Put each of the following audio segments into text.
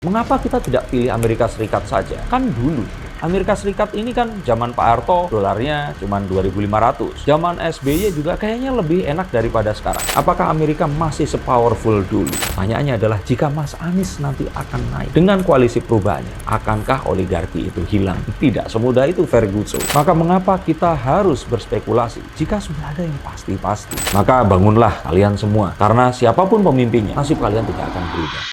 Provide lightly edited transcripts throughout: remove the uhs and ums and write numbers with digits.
Mengapa kita tidak pilih Amerika Serikat saja? Kan dulu Amerika Serikat ini kan zaman Pak Harto dolarnya cuma 2.500. Zaman SBY juga kayaknya lebih enak daripada sekarang. Apakah Amerika masih sepowerful dulu? Pertanyaannya adalah jika Mas Anies nanti akan naik dengan koalisi perubahannya, akankah oligarki itu hilang? Tidak semudah itu Ferguson. Maka mengapa kita harus berspekulasi jika sudah ada yang pasti-pasti? Maka bangunlah kalian semua, karena siapapun pemimpinnya, nasib kalian tidak akan berubah.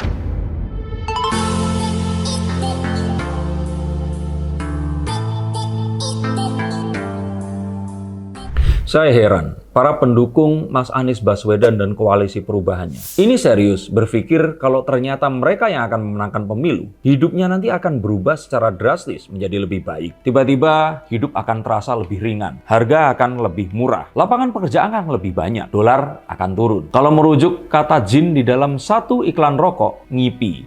Saya heran, para pendukung Mas Anies Baswedan dan koalisi perubahannya. Ini serius berpikir kalau ternyata mereka yang akan memenangkan pemilu, hidupnya nanti akan berubah secara drastis menjadi lebih baik. Tiba-tiba hidup akan terasa lebih ringan, harga akan lebih murah, lapangan pekerjaan akan lebih banyak, dolar akan turun. Kalau merujuk kata jin di dalam satu iklan rokok, ngipi.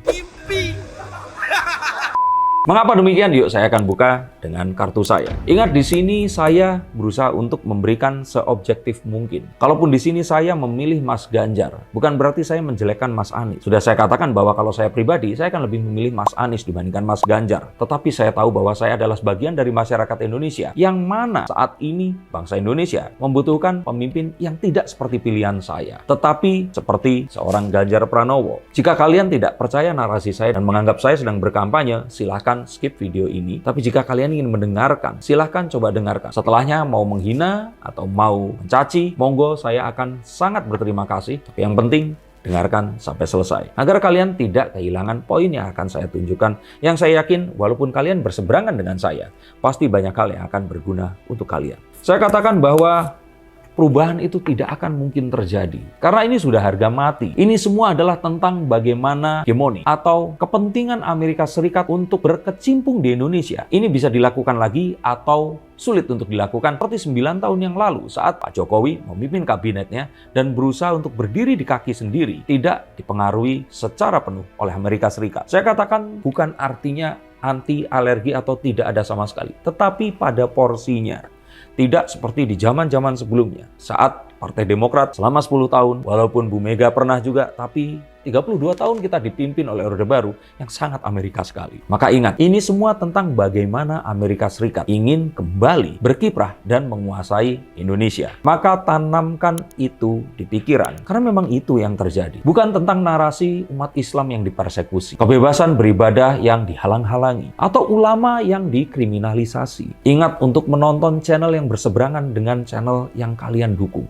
Mengapa demikian? Yuk saya akan buka dengan kartu saya. Ingat, di sini saya berusaha untuk memberikan seobjektif mungkin. Kalaupun di sini saya memilih Mas Ganjar, bukan berarti saya menjelekkan Mas Anies. Sudah saya katakan bahwa kalau saya pribadi, saya akan lebih memilih Mas Anies dibandingkan Mas Ganjar. Tetapi saya tahu bahwa saya adalah sebagian dari masyarakat Indonesia yang mana saat ini bangsa Indonesia membutuhkan pemimpin yang tidak seperti pilihan saya, tetapi seperti seorang Ganjar Pranowo. Jika kalian tidak percaya narasi saya dan menganggap saya sedang berkampanye, silahkan skip video ini. Tapi jika kalian ingin mendengarkan, silahkan coba dengarkan. Setelahnya mau menghina atau mau mencaci, monggo, saya akan sangat berterima kasih. Tapi yang penting, dengarkan sampai selesai, agar kalian tidak kehilangan poin yang akan saya tunjukkan, yang saya yakin walaupun kalian berseberangan dengan saya, pasti banyak hal yang akan berguna untuk kalian. Saya katakan bahwa perubahan itu tidak akan mungkin terjadi, karena ini sudah harga mati. Ini semua adalah tentang bagaimana hegemoni atau kepentingan Amerika Serikat untuk berkecimpung di Indonesia. Ini bisa dilakukan lagi atau sulit untuk dilakukan seperti 9 tahun yang lalu saat Pak Jokowi memimpin kabinetnya dan berusaha untuk berdiri di kaki sendiri, tidak dipengaruhi secara penuh oleh Amerika Serikat. Saya katakan bukan artinya anti alergi atau tidak ada sama sekali, tetapi pada porsinya. Tidak seperti di zaman-zaman sebelumnya, saat Partai Demokrat selama 10 tahun, walaupun Bu Mega pernah juga, tapi 32 tahun kita dipimpin oleh Orde Baru yang sangat Amerika sekali. Maka ingat, ini semua tentang bagaimana Amerika Serikat ingin kembali berkiprah dan menguasai Indonesia. Maka tanamkan itu di pikiran, karena memang itu yang terjadi. Bukan tentang narasi umat Islam yang dipersekusi, kebebasan beribadah yang dihalang-halangi, atau ulama yang dikriminalisasi. Ingat untuk menonton channel yang berseberangan dengan channel yang kalian dukung,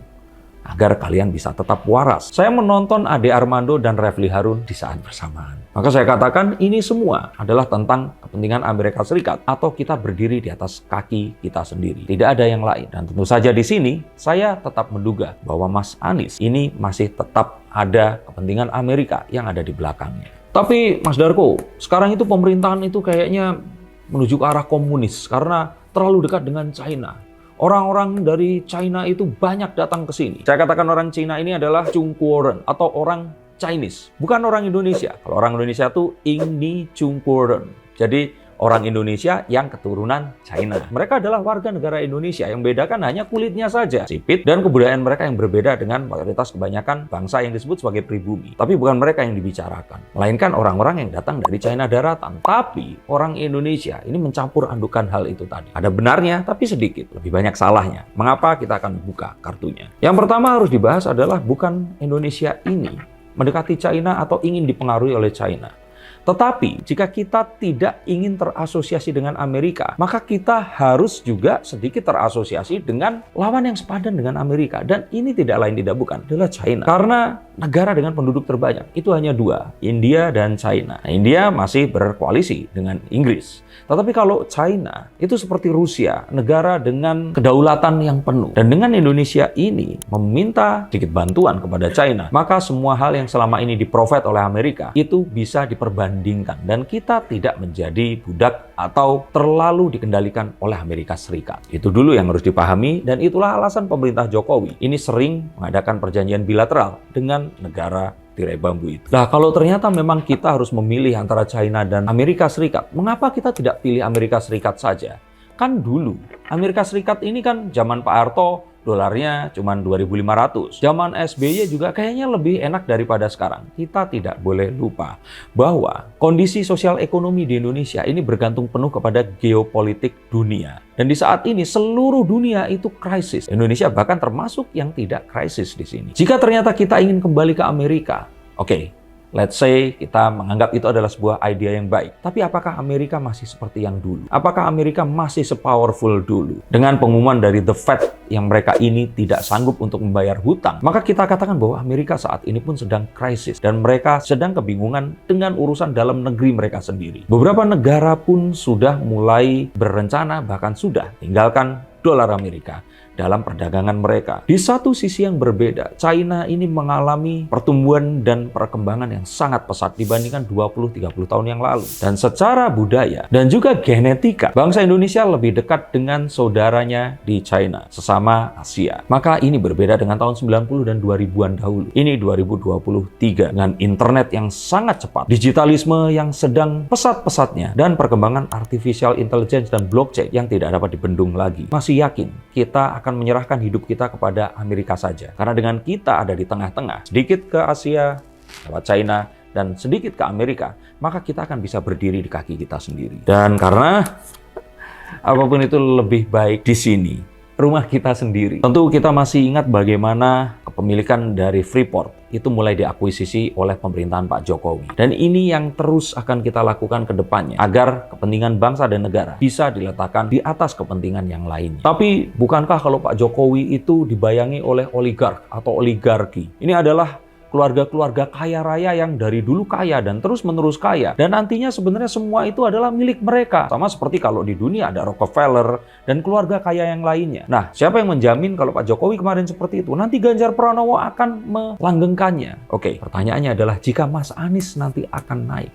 agar kalian bisa tetap waras. Saya menonton Ade Armando dan Refli Harun di saat bersamaan. Maka saya katakan ini semua adalah tentang kepentingan Amerika Serikat atau kita berdiri di atas kaki kita sendiri. Tidak ada yang lain. Dan tentu saja di sini saya tetap menduga bahwa Mas Anies ini masih tetap ada kepentingan Amerika yang ada di belakangnya. Tapi Mas Darko, sekarang itu pemerintahan itu kayaknya menuju ke arah komunis karena terlalu dekat dengan China. Orang-orang dari China itu banyak datang ke sini. Saya katakan orang China ini adalah Chungkuoren atau orang Chinese, bukan orang Indonesia. Kalau orang Indonesia itu Ingni Chungkuoren. Jadi orang Indonesia yang keturunan China. Mereka adalah warga negara Indonesia, yang bedakan hanya kulitnya saja, sipit, dan kebudayaan mereka yang berbeda dengan mayoritas kebanyakan bangsa yang disebut sebagai pribumi. Tapi bukan mereka yang dibicarakan, melainkan orang-orang yang datang dari China daratan. Tapi orang Indonesia ini mencampur adukan hal itu tadi. Ada benarnya, tapi sedikit. Lebih banyak salahnya. Mengapa? Kita akan buka kartunya. Yang pertama harus dibahas adalah bukan Indonesia ini mendekati China atau ingin dipengaruhi oleh China. Tetapi jika kita tidak ingin terasosiasi dengan Amerika, maka kita harus juga sedikit terasosiasi dengan lawan yang sepadan dengan Amerika. Dan ini tidak lain tidak bukan adalah China. Karena negara dengan penduduk terbanyak itu hanya dua, India dan China. Nah, India masih berkoalisi dengan Inggris. Tetapi kalau China itu seperti Rusia, negara dengan kedaulatan yang penuh. Dan dengan Indonesia ini meminta sedikit bantuan kepada China, maka semua hal yang selama ini di-provide oleh Amerika itu bisa diperbandingkan. Dan kita tidak menjadi budak atau terlalu dikendalikan oleh Amerika Serikat. Itu dulu yang harus dipahami, dan itulah alasan pemerintah Jokowi ini sering mengadakan perjanjian bilateral dengan negara tirai bambu itu. Nah, kalau ternyata memang kita harus memilih antara China dan Amerika Serikat, mengapa kita tidak pilih Amerika Serikat saja? Kan dulu Amerika Serikat ini kan zaman Pak Harto dolarnya cuma 2.500. Zaman SBY juga kayaknya lebih enak daripada sekarang. Kita tidak boleh lupa bahwa kondisi sosial ekonomi di Indonesia ini bergantung penuh kepada geopolitik dunia. Dan di saat ini seluruh dunia itu krisis. Indonesia bahkan termasuk yang tidak krisis di sini. Jika ternyata kita ingin kembali ke Amerika, oke, let's say kita menganggap itu adalah sebuah ide yang baik. Tapi apakah Amerika masih seperti yang dulu? Apakah Amerika masih sepowerful dulu? Dengan pengumuman dari The Fed yang mereka ini tidak sanggup untuk membayar hutang, maka kita katakan bahwa Amerika saat ini pun sedang krisis. Dan mereka sedang kebingungan dengan urusan dalam negeri mereka sendiri. Beberapa negara pun sudah mulai berencana, bahkan sudah tinggalkan dolar Amerika dalam perdagangan mereka. Di satu sisi yang berbeda, China ini mengalami pertumbuhan dan perkembangan yang sangat pesat dibandingkan 20-30 tahun yang lalu. Dan secara budaya dan juga genetika, bangsa Indonesia lebih dekat dengan saudaranya di China, sesama Asia. Maka ini berbeda dengan tahun 90 dan 2000-an dahulu. Ini 2023 dengan internet yang sangat cepat, digitalisme yang sedang pesat-pesatnya, dan perkembangan artificial intelligence dan blockchain yang tidak dapat dibendung lagi. Masih yakin kita akan menyerahkan hidup kita kepada Amerika saja. Karena dengan kita ada di tengah-tengah, sedikit ke Asia, lewat China, dan sedikit ke Amerika, maka kita akan bisa berdiri di kaki kita sendiri. Dan karena apapun itu lebih baik di sini, rumah kita sendiri. Tentu kita masih ingat bagaimana kepemilikan dari Freeport itu mulai diakuisisi oleh pemerintahan Pak Jokowi. Dan ini yang terus akan kita lakukan ke depannya, agar kepentingan bangsa dan negara bisa diletakkan di atas kepentingan yang lainnya. Tapi bukankah kalau Pak Jokowi itu dibayangi oleh oligark atau oligarki? Ini adalah keluarga-keluarga kaya raya yang dari dulu kaya dan terus-menerus kaya. Dan nantinya sebenarnya semua itu adalah milik mereka. Sama seperti kalau di dunia ada Rockefeller dan keluarga kaya yang lainnya. Nah, siapa yang menjamin kalau Pak Jokowi kemarin seperti itu, nanti Ganjar Pranowo akan melanggengkannya? Oke, pertanyaannya adalah jika Mas Anies nanti akan naik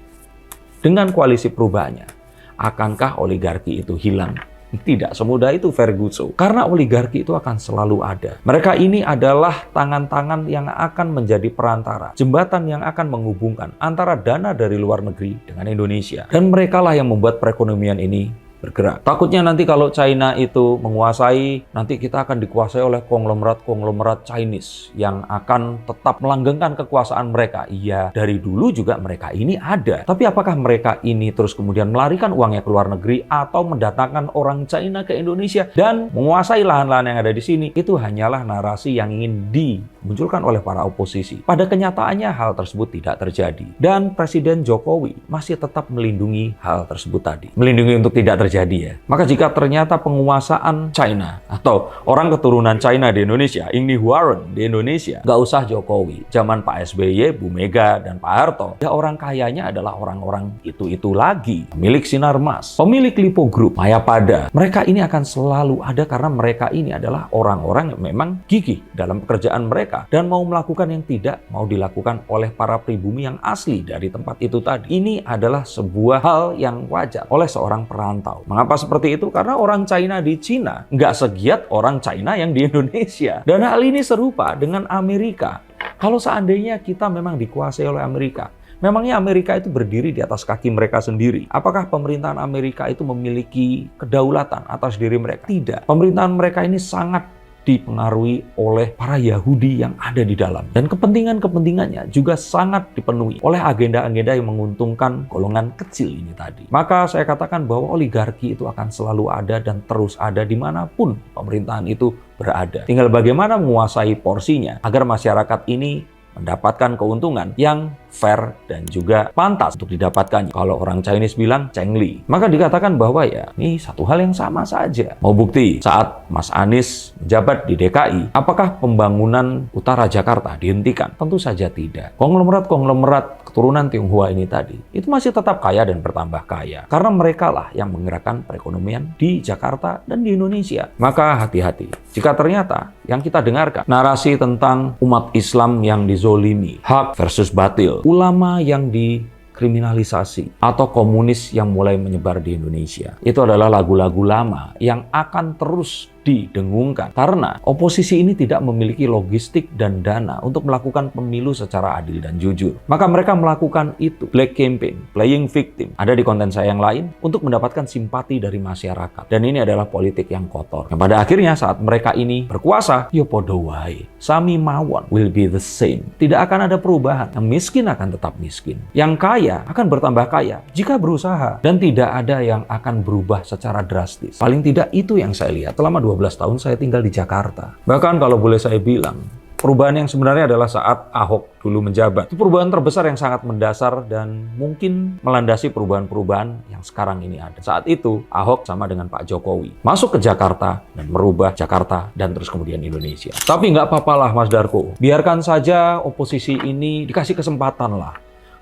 dengan koalisi perubahannya, akankah oligarki itu hilang? Tidak semudah itu, Ferguson. Karena oligarki itu akan selalu ada. Mereka ini adalah tangan-tangan yang akan menjadi perantara, jembatan yang akan menghubungkan antara dana dari luar negeri dengan Indonesia. Dan merekalah yang membuat perekonomian ini bergerak. Takutnya nanti kalau China itu menguasai, nanti kita akan dikuasai oleh konglomerat-konglomerat Chinese yang akan tetap melanggengkan kekuasaan mereka. Iya, dari dulu juga mereka ini ada. Tapi apakah mereka ini terus kemudian melarikan uangnya ke luar negeri atau mendatangkan orang China ke Indonesia dan menguasai lahan-lahan yang ada di sini? Itu hanyalah narasi yang ingin dimunculkan oleh para oposisi. Pada kenyataannya hal tersebut tidak terjadi. Dan Presiden Jokowi masih tetap melindungi hal tersebut tadi. Melindungi untuk tidak terjadi ya. Maka jika ternyata penguasaan China atau orang keturunan China di Indonesia, Ingni Huarun di Indonesia, nggak usah Jokowi, zaman Pak SBY, Bu Mega, dan Pak Harto, ya orang kayanya adalah orang-orang itu lagi. Pemilik Sinarmas, pemilik Lipo Group, Mayapada, mereka ini akan selalu ada karena mereka ini adalah orang-orang yang memang gigih dalam pekerjaan mereka dan mau melakukan yang tidak mau dilakukan oleh para pribumi yang asli dari tempat itu tadi. Ini adalah sebuah hal yang wajar oleh seorang perantau. Mengapa seperti itu? Karena orang China di Cina nggak segiat orang China yang di Indonesia. Dan hal ini serupa dengan Amerika. Kalau seandainya kita memang dikuasai oleh Amerika, memangnya Amerika itu berdiri di atas kaki mereka sendiri? Apakah pemerintahan Amerika itu memiliki kedaulatan atas diri mereka? Tidak. Pemerintahan mereka ini sangat dipengaruhi oleh para Yahudi yang ada di dalam. Dan kepentingan-kepentingannya juga sangat dipenuhi oleh agenda-agenda yang menguntungkan golongan kecil ini tadi. Maka saya katakan bahwa oligarki itu akan selalu ada dan terus ada dimanapun pemerintahan itu berada. Tinggal bagaimana menguasai porsinya agar masyarakat ini mendapatkan keuntungan yang fair dan juga pantas untuk didapatkannya. Kalau orang Chinese bilang cengli, maka dikatakan bahwa ya ini satu hal yang sama saja. Mau bukti, saat Mas Anies menjabat di DKI, apakah pembangunan utara Jakarta dihentikan? Tentu saja tidak. Konglomerat-konglomerat keturunan Tionghoa ini tadi, itu masih tetap kaya dan bertambah kaya. Karena mereka lah yang menggerakkan perekonomian di Jakarta dan di Indonesia. Maka hati-hati, jika ternyata yang kita dengarkan narasi tentang umat Islam yang dizolimi, hak versus batil, ulama yang dikriminalisasi, atau komunis yang mulai menyebar di Indonesia. Itu adalah lagu-lagu lama yang akan terus didengungkan karena oposisi ini tidak memiliki logistik dan dana untuk melakukan pemilu secara adil dan jujur. Maka mereka melakukan itu, black campaign, playing victim, ada di konten saya yang lain, untuk mendapatkan simpati dari masyarakat. Dan ini adalah politik yang kotor. Yang pada akhirnya saat mereka ini berkuasa, yo podo wae, sami mawon, will be the same. Tidak akan ada perubahan. Yang miskin akan tetap miskin. Yang kaya akan bertambah kaya jika berusaha. Dan tidak ada yang akan berubah secara drastis. Paling tidak itu yang saya lihat selama 12 tahun saya tinggal di Jakarta. Bahkan kalau boleh saya bilang, perubahan yang sebenarnya adalah saat Ahok dulu menjabat. Itu perubahan terbesar yang sangat mendasar dan mungkin melandasi perubahan-perubahan yang sekarang ini ada. Saat itu, Ahok sama dengan Pak Jokowi masuk ke Jakarta dan merubah Jakarta dan terus kemudian Indonesia. Tapi nggak apa-apalah Mas Darko. Biarkan saja oposisi ini dikasih kesempatan lah.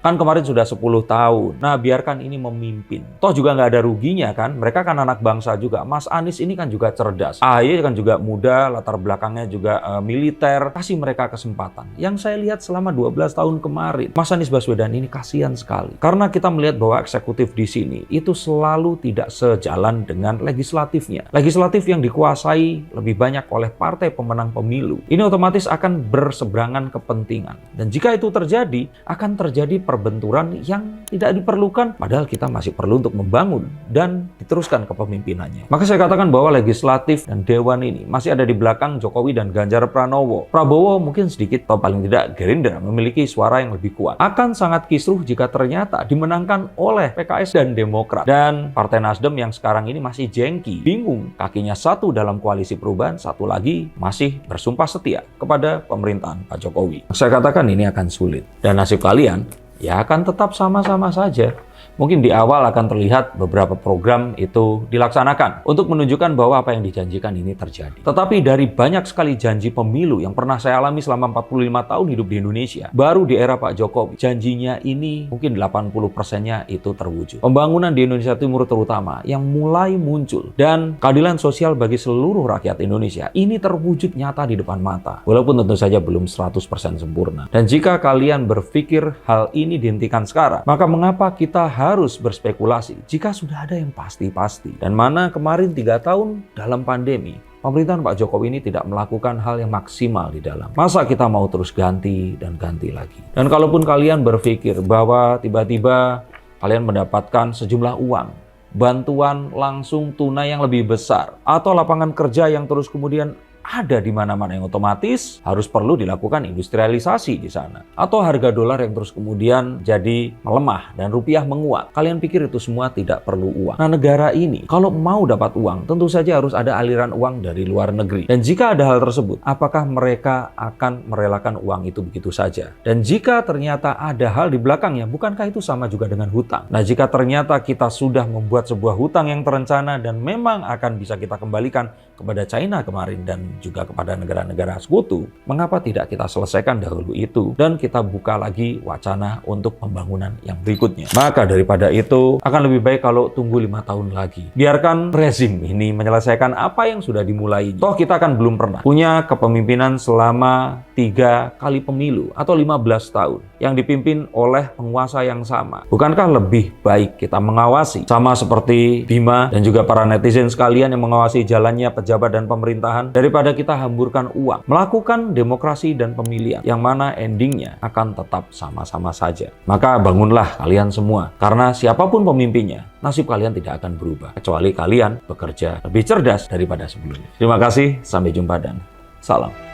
Kan kemarin sudah 10 tahun. Nah, biarkan ini memimpin. Toh juga nggak ada ruginya kan. Mereka kan anak bangsa juga. Mas Anies ini kan juga cerdas. AHY kan juga muda, latar belakangnya juga militer. Kasih mereka kesempatan. Yang saya lihat selama 12 tahun kemarin, Mas Anies Baswedan ini kasihan sekali. Karena kita melihat bahwa eksekutif di sini itu selalu tidak sejalan dengan legislatifnya. Legislatif yang dikuasai lebih banyak oleh partai pemenang pemilu. Ini otomatis akan berseberangan kepentingan. Dan jika itu terjadi, akan terjadi perbenturan yang tidak diperlukan, padahal kita masih perlu untuk membangun dan diteruskan kepemimpinannya. Maka saya katakan bahwa legislatif dan dewan ini masih ada di belakang Jokowi dan Ganjar Pranowo. Prabowo mungkin sedikit atau paling tidak Gerindra memiliki suara yang lebih kuat. Akan sangat kisruh jika ternyata dimenangkan oleh PKS dan Demokrat. Dan Partai Nasdem yang sekarang ini masih jengki, bingung, kakinya satu dalam koalisi perubahan, satu lagi masih bersumpah setia kepada pemerintahan Pak Jokowi. Saya katakan ini akan sulit. Dan nasib kalian ya akan tetap sama-sama saja. Mungkin di awal akan terlihat beberapa program itu dilaksanakan untuk menunjukkan bahwa apa yang dijanjikan ini terjadi. Tetapi dari banyak sekali janji pemilu yang pernah saya alami selama 45 tahun hidup di Indonesia, baru di era Pak Jokowi, janjinya ini mungkin 80%-nya itu terwujud. Pembangunan di Indonesia Timur terutama yang mulai muncul dan keadilan sosial bagi seluruh rakyat Indonesia ini terwujud nyata di depan mata. Walaupun tentu saja belum 100% sempurna. Dan jika kalian berpikir hal ini dihentikan sekarang, maka mengapa kita harus berspekulasi jika sudah ada yang pasti-pasti? Dan mana kemarin 3 tahun dalam pandemi, pemerintahan Pak Jokowi ini tidak melakukan hal yang maksimal di dalam. Masa kita mau terus ganti dan ganti lagi? Dan kalaupun kalian berpikir bahwa tiba-tiba kalian mendapatkan sejumlah uang, bantuan langsung tunai yang lebih besar, atau lapangan kerja yang terus kemudian ada di mana-mana, yang otomatis harus perlu dilakukan industrialisasi di sana. Atau harga dolar yang terus kemudian jadi melemah dan rupiah menguat. Kalian pikir itu semua tidak perlu uang. Nah, negara ini kalau mau dapat uang, tentu saja harus ada aliran uang dari luar negeri. Dan jika ada hal tersebut, apakah mereka akan merelakan uang itu begitu saja? Dan jika ternyata ada hal di belakangnya, bukankah itu sama juga dengan hutang? Nah, jika ternyata kita sudah membuat sebuah hutang yang terencana dan memang akan bisa kita kembalikan kepada China kemarin dan juga kepada negara-negara sekutu, mengapa tidak kita selesaikan dahulu itu dan kita buka lagi wacana untuk pembangunan yang berikutnya? Maka daripada itu akan lebih baik kalau tunggu 5 tahun lagi. Biarkan rezim ini menyelesaikan apa yang sudah dimulai. Toh kita kan belum pernah punya kepemimpinan selama 3 kali pemilu atau 15 tahun yang dipimpin oleh penguasa yang sama. Bukankah lebih baik kita mengawasi, sama seperti Bima dan juga para netizen sekalian yang mengawasi jalannya pejabat dan pemerintahan, daripada kita hamburkan uang, melakukan demokrasi dan pemilihan yang mana endingnya akan tetap sama-sama saja. Maka bangunlah kalian semua, karena siapapun pemimpinnya, nasib kalian tidak akan berubah, kecuali kalian bekerja lebih cerdas daripada sebelumnya. Terima kasih, sampai jumpa dan salam.